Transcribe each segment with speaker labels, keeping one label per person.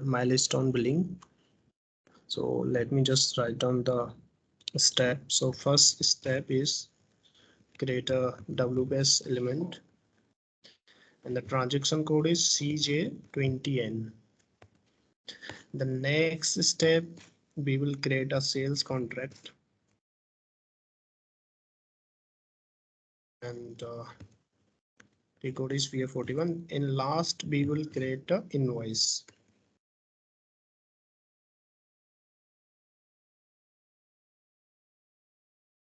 Speaker 1: milestone billing. So let me just write down the step. So first step is create a WBS element, and the transaction code is CJ20N. The next step, we will create a sales contract, and the code is VA41. In last, we will create a invoice.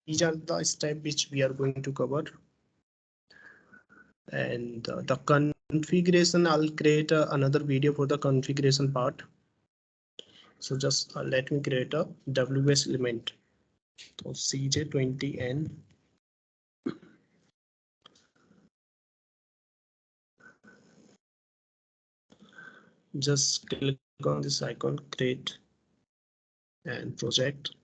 Speaker 1: These are the steps which we are going to cover. And the configuration, I'll create another video for the configuration part. So just let me create a WS element. So CJ20N. Just click on this icon, create and project.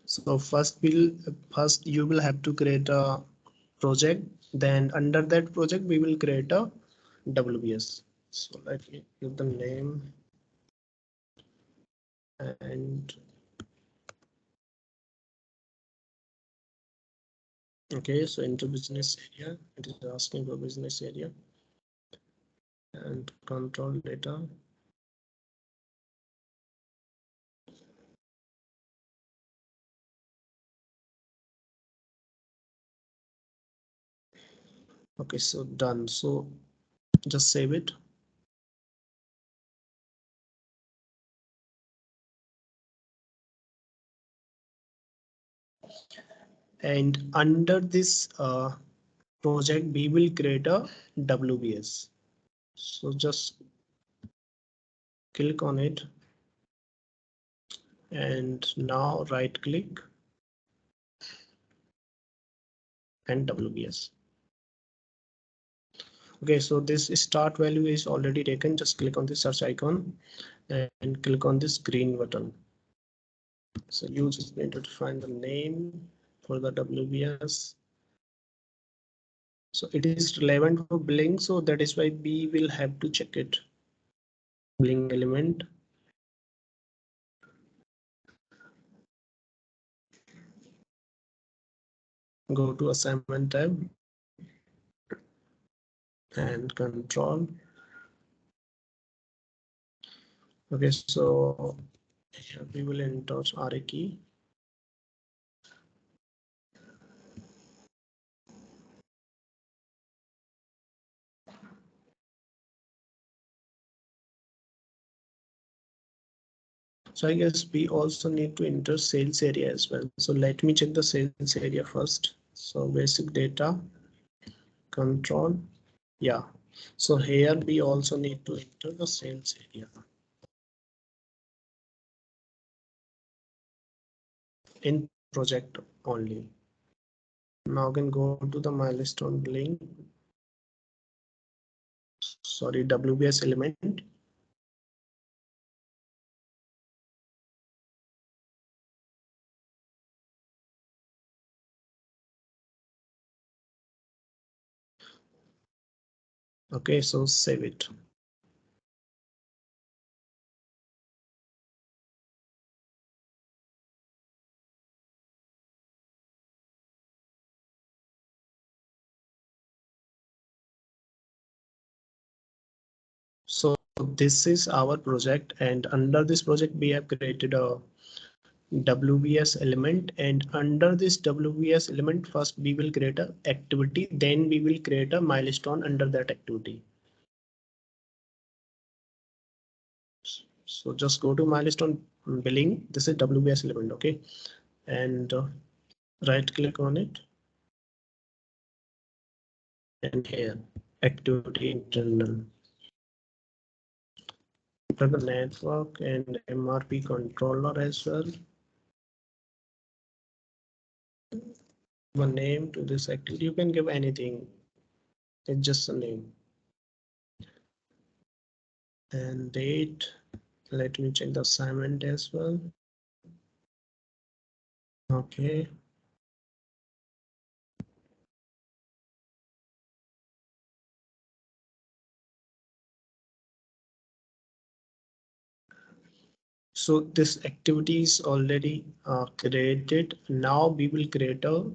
Speaker 1: So first you will have to create a project. Then under that project we will create a WBS. So let me give the name and okay. So into business area, it is asking for business area and control data. Okay, so done. So just save it. And under this project, we will create a WBS. So just click on it. And now right click and WBS. Okay, so this start value is already taken. Just click on the search icon and click on this green button. So use this printer to find the name for the WBS. So it is relevant for billing, so that is why we will have to check it. Billing element. Go to assignment tab and control. Okay, so here we will enter RA key. So I guess we also need to enter sales area as well. So let me check the sales area first. So basic data, control. Yeah. So here we also need to enter the sales area. In project only. Now we can go to the milestone link. Sorry, WBS element. Okay, so save it. So this is our project, and under this project we have created a WBS element, and under this WBS element first we will create a activity, then we will create a milestone under that activity. So just go to milestone billing. This is WBS element, okay, and right click on it, and here activity internal. Enter the network and MRP controller as well. A name to this activity. You can give anything. It's just a name. And date. Let me check the assignment as well. Okay. So this activity is already created. Now we will create a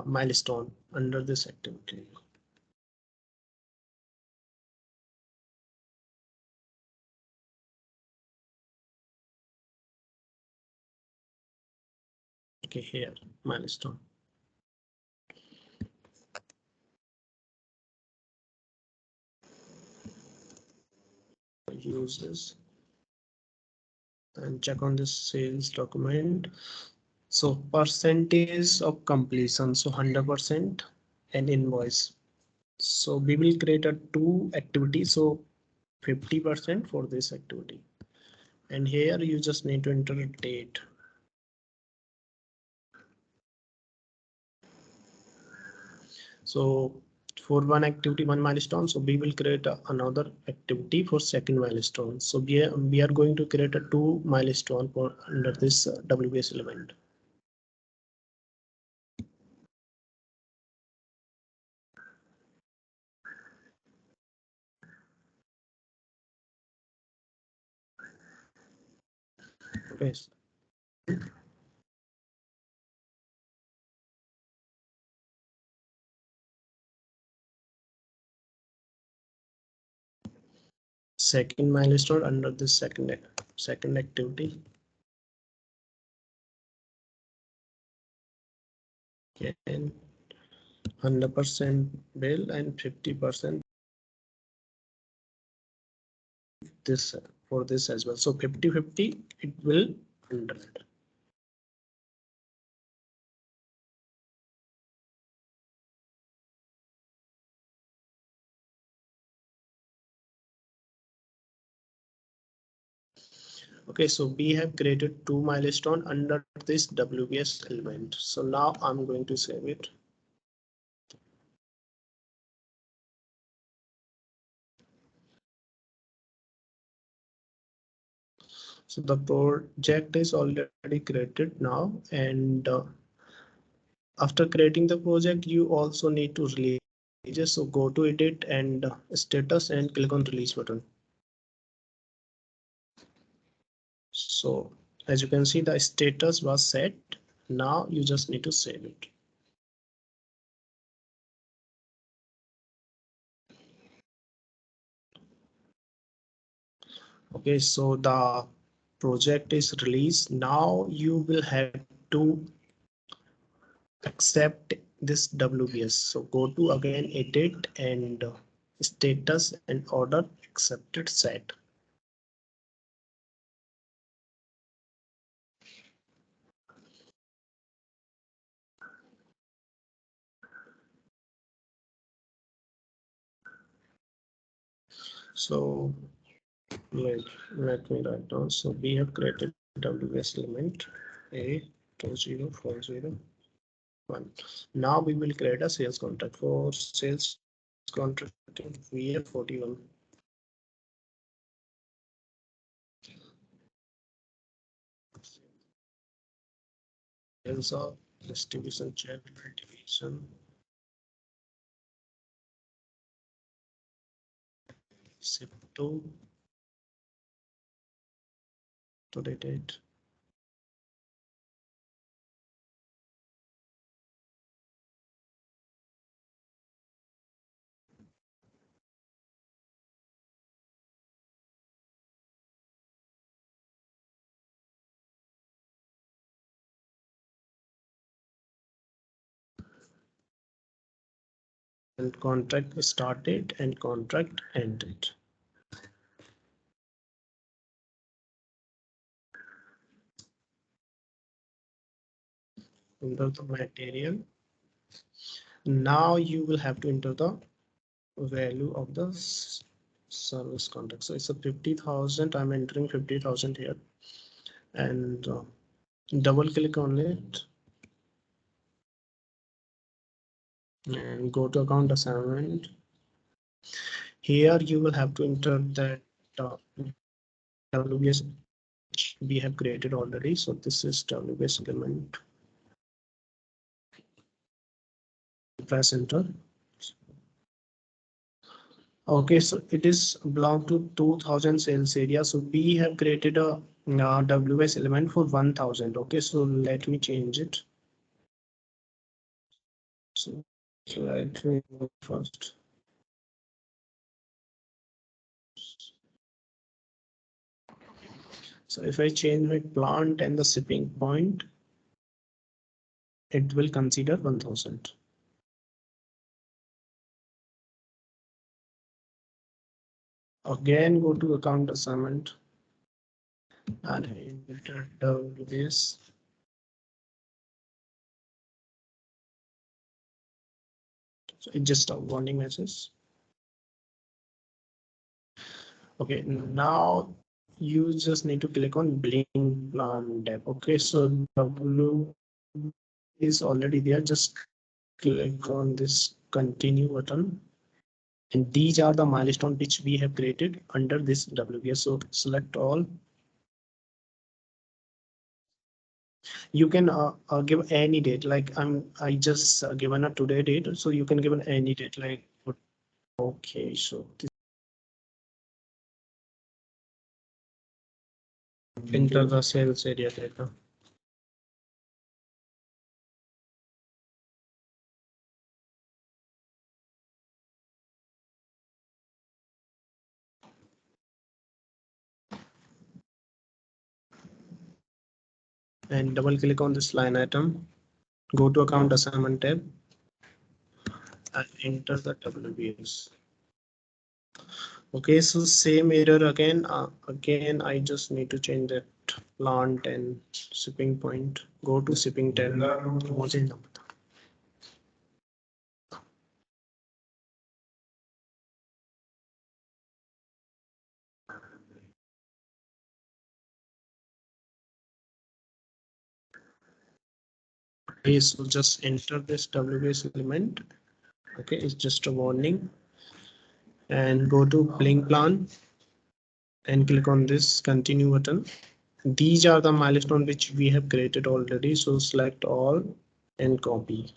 Speaker 1: milestone under this activity. Okay, here milestone. Use this and check on this sales document. So percentage of completion, so 100% and invoice. So we will create a two activities, so 50% for this activity. And here you just need to enter a date. So for one activity, one milestone, so we will create another activity for second milestone. So we are going to create a two milestone for under this WBS element. Okay. Second milestone under this second activity. And 100% bill and 50% this for this as well. So 50-50 it will 100. Okay, so we have created two milestone under this WBS element. So now I'm going to save it. So the project is already created now, and after creating the project, you also need to release. So go to edit and status and click on release button. So as you can see, the status was set. Now you just need to save it. Okay, so the project is released. Now you will have to accept this WBS. So go to again edit and status and order accepted set. So let me write down. So we have created WBS element A2040. Now we will create a sales contract. For sales contract we have 41. Sales of distribution channel division. Ship to the date. And contract started and contract ended. Enter the material. Now you will have to enter the value of the service contract. So it's a 50,000. I'm entering 50,000 here and double click on it and go to account assignment. Here you will have to enter that WBS we have created already. So this is WBS element. Press enter. Okay, so it is belong to 2000 sales area. So we have created a WS element for 1000. Okay, so let me change it. So, let me go first. So if I change my plant and the shipping point, it will consider 1000. Again, go to account assignment and enter WS. So it's just a warning message. Okay, now you just need to click on Blink Plan tab. Okay, so W is already there. Just click on this continue button. And these are the milestones which we have created under this WS. So select all. You can give any date. Like I just given a today date, so you can give an any date. Like okay, so enter the sales area data. And double click on this line item. Go to account assignment tab and enter the WBS. Okay, so same error again. Again, I just need to change that plant and shipping point. Go to shipping tab. Okay, so just enter this WBS element. Okay, it's just a warning. And go to Blink Plan and click on this continue button. These are the milestones which we have created already. So select all and copy.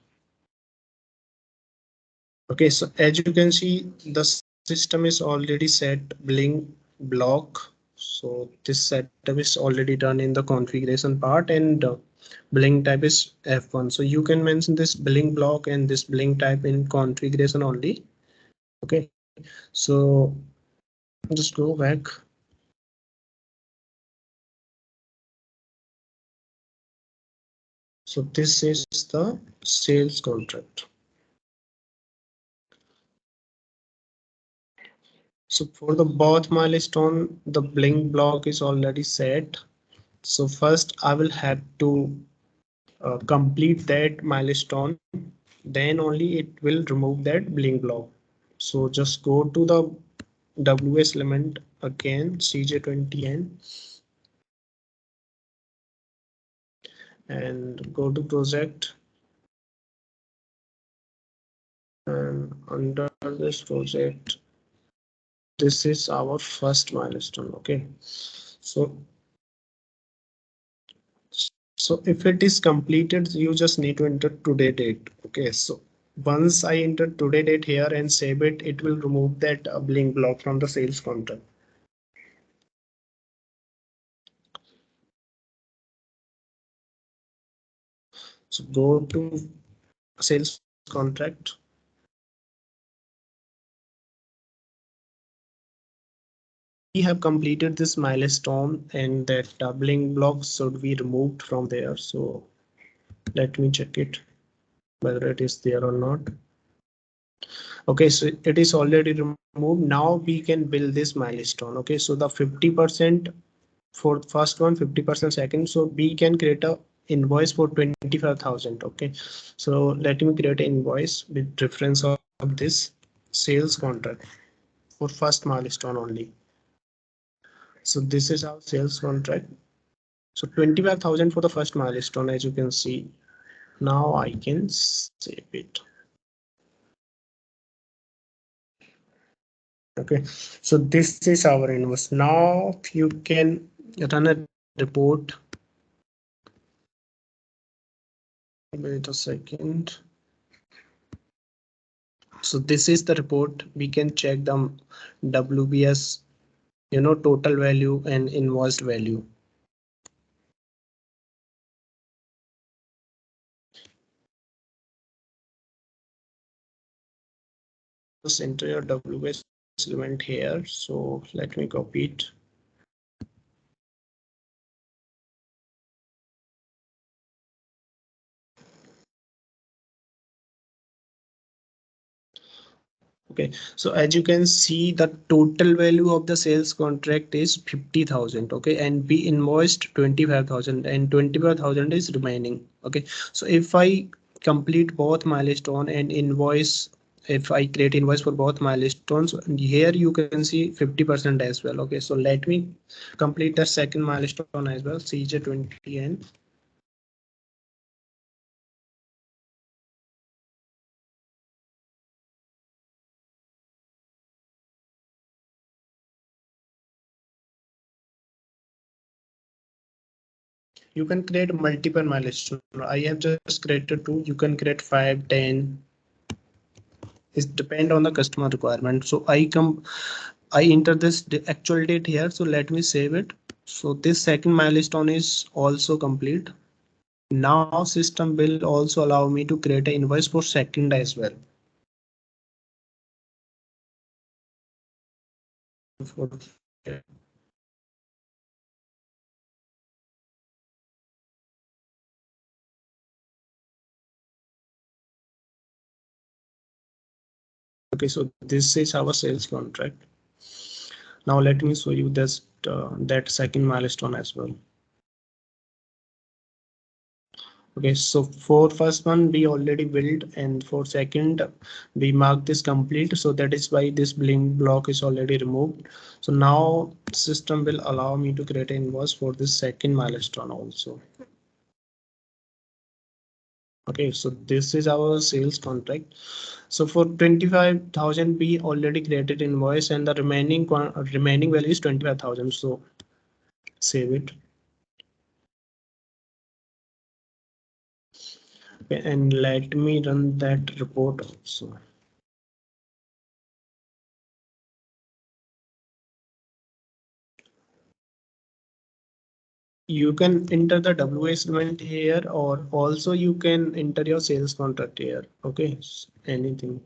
Speaker 1: Okay, so as you can see, the system is already set Blink block. So this setup is already done in the configuration part, and Blink type is F1. So you can mention this Blink block and this Blink type in configuration only. Okay, so just go back. So this is the sales contract. So for the both milestone, the Blink block is already set. So first I will have to complete that milestone, then only it will remove that Blink block. So just go to the WS element again, CJ20N, and go to project, and under this project, this is our first milestone. Okay, so if it is completed, you just need to enter today date. Okay, so once I enter today date here and save it, it will remove that Blink block from the sales contract. So go to sales contract. We have completed this milestone, and that Blink block should be removed from there. So let me check it whether it is there or not. Okay, so it is already removed. Now we can build this milestone. Okay, so the 50% for first one, 50% second. So we can create a invoice for 25,000. Okay, so let me create an invoice with reference of this sales contract for first milestone only. So this is our sales contract. So 25,000 for the first milestone, as you can see. Now I can save it. Okay, so this is our invoice. Now you can run a report. Wait a second. So this is the report. We can check the WBS, total value and invoiced value. Just enter your WBS element here. So let me copy it. Okay, so as you can see, the total value of the sales contract is 50,000. Okay, and we invoiced 25,000, and 25,000 is remaining. Okay, so if I complete both milestone and invoice, if I create invoice for both milestones, here you can see 50% as well. Okay, so let me complete the second milestone as well, CJ20 and you can create multiple milestones. I have just created two. You can create 5, 10. It depend on the customer requirement. So I enter this actual date here. So let me save it. So this second milestone is also complete. Now system will also allow me to create an invoice for second as well. Okay, so this is our sales contract. Now let me show you this that second milestone as well. Okay, so for first one we already built, and for second we mark this complete. So that is why this blink block is already removed. So now system will allow me to create an invoice for this second milestone also. Okay, so this is our sales contract. So for 25,000 we already created invoice, and the remaining value is 25,000. So save it. Okay, and let me run that report also. You can enter the WS element here, or also you can enter your sales contract here. Okay, anything.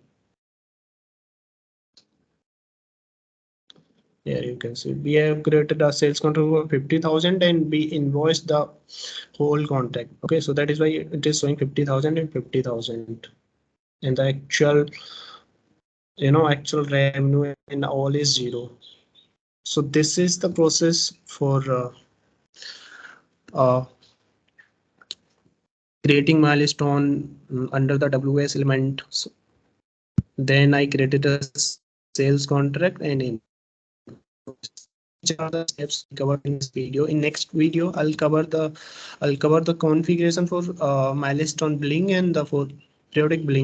Speaker 1: Here you can see we have created a sales contract for 50,000 and we invoiced the whole contract. Okay, so that is why it is showing 50,000 and 50,000, and the actual, actual revenue and all is 0. So this is the process for uh, creating milestone under the WS element. So then I created a sales contract and in which are the steps covered in this video. In next video, I'll cover the configuration for milestone billing and the for periodic billing.